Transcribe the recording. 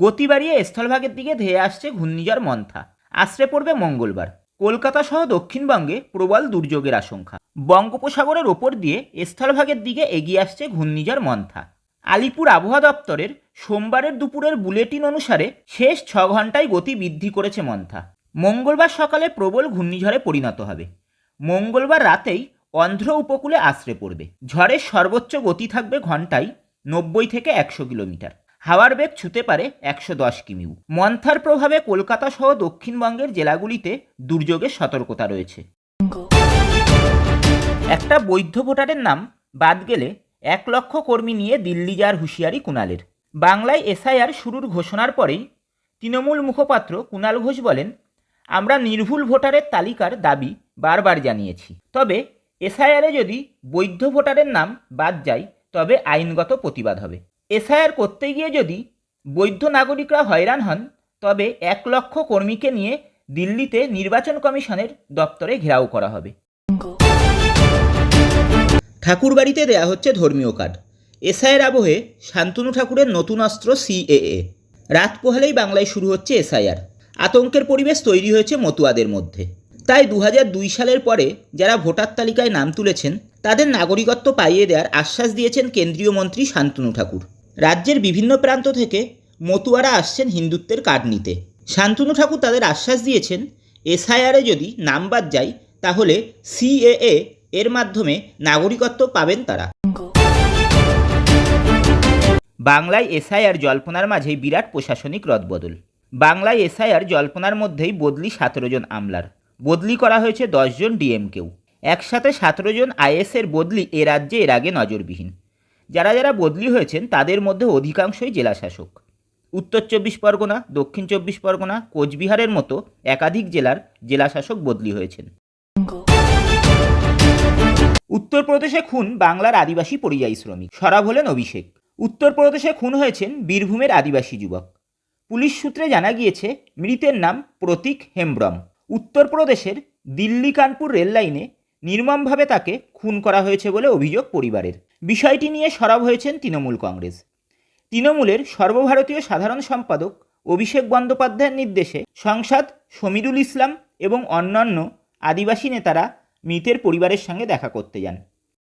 গতি বাড়িয়ে স্থলভাগের দিকে ধেয়ে আসছে ঘূর্ণিঝড় মন্থা। আছড়ে পড়বে মঙ্গলবার। কলকাতা সহ দক্ষিণবঙ্গে প্রবল দুর্যোগের আশঙ্কা। বঙ্গোপসাগরের ওপর দিয়ে স্থলভাগের দিকে এগিয়ে আসছে ঘূর্ণিঝড় মন্থা। আলিপুর আবহাওয়া দপ্তরের সোমবারের দুপুরের বুলেটিন অনুসারে শেষ 6 ঘন্টায় গতি বৃদ্ধি করেছে মন্থা। মঙ্গলবার সকালে প্রবল ঘূর্ণিঝড়ে পরিণত হবে। মঙ্গলবার রাতেই অন্ধ্র উপকূলে আছড়ে পড়বে। ঝড়ের সর্বোচ্চ গতি থাকবে ঘন্টায় 90 থেকে 100 কিলোমিটার। হাওয়ার বেগ ছুঁতে পারে 110 কিমি। মন্থার প্রভাবে কলকাতা সহ দক্ষিণবঙ্গের জেলাগুলিতে দুর্যোগের সতর্কতা রয়েছে। একটা বৈধ ভোটারের নাম বাদ গেলে 1 লক্ষ কর্মী নিয়ে দিল্লি যাওয়ার হুঁশিয়ারি কুণালের। বাংলায় এসআইআর শুরুর ঘোষণার পরেই তৃণমূল মুখপাত্র কুণাল ঘোষ বলেন, আমরা নির্ভুল ভোটারের তালিকার দাবি বারবার জানিয়েছি, তবে এসআইআরে যদি বৈধ ভোটারের নাম বাদ যায় তবে আইনগত প্রতিবাদ হবে। এসআইআর করতে গিয়ে যদি বৈধ নাগরিকরা হয়রান হন তবে 1 লক্ষ কর্মীকে নিয়ে দিল্লিতে নির্বাচন কমিশনের দপ্তরে ঘেরাও করা হবে। ঠাকুরবাড়িতে দেয়া হচ্ছে ধর্মীয় কার্ড। এসআইয়ের আবহে শান্তনু ঠাকুরের নতুন অস্ত্র সিএএ। রাত পোহালেই বাংলায় শুরু হচ্ছে এসআইআর। আতঙ্কের পরিবেশ তৈরি হয়েছে মতুয়াদের মধ্যে। তাই 2002 সালের পরে যারা ভোটার তালিকায় নাম তুলেছেন তাদের নাগরিকত্ব পাইয়ে দেওয়ার আশ্বাস দিয়েছেন কেন্দ্রীয় মন্ত্রী শান্তনু ঠাকুর। রাজ্যের বিভিন্ন প্রান্ত থেকে মতুয়ারা আসছেন হিন্দুত্বের কার্ড নিতে। শান্তনু ঠাকুর তাদের আশ্বাস দিয়েছেন, এসআইআরে যদি নাম বাদ যায় তাহলে সিএএ এর মাধ্যমে নাগরিকত্ব পাবেন তারা। বাংলায় এসআইআর জল্পনার মাঝেই বিরাট প্রশাসনিক রদবদল। বাংলায় এসআইআর জল্পনার মধ্যেই বদলি 17 জন আমলার। বদলি করা হয়েছে 10 জন ডিএমকেও। একসাথে 17 জন আইএসের বদলি এ রাজ্যে এর আগে নজরবিহীন। যারা যারা বদলি হয়েছেন তাদের মধ্যে অধিকাংশই জেলাশাসক। উত্তর 24 পরগনা, দক্ষিণ 24 পরগনা, কোচবিহারের মতো একাধিক জেলার জেলাশাসক বদলি হয়েছেন। উত্তরপ্রদেশে খুন বাংলার আদিবাসী পরিযায়ী শ্রমিক। সরব হলেন অভিষেক। উত্তরপ্রদেশে খুন হয়েছেন বীরভূমের আদিবাসী যুবক। পুলিশ সূত্রে জানা গিয়েছে মৃতের নাম প্রতীক হেমব্রম। উত্তরপ্রদেশের দিল্লি কানপুর রেল লাইনে নির্মমভাবে তাকে খুন করা হয়েছে বলে অভিযোগ পরিবারের। বিষয়টি নিয়ে সরব হয়েছেন তৃণমূল কংগ্রেস। তৃণমূলের সর্বভারতীয় সাধারণ সম্পাদক অভিষেক বন্দ্যোপাধ্যায়ের নির্দেশে সাংসদ সমীরুল ইসলাম এবং অন্যান্য আদিবাসী নেতারা মৃতের পরিবারের সঙ্গে দেখা করতে যান।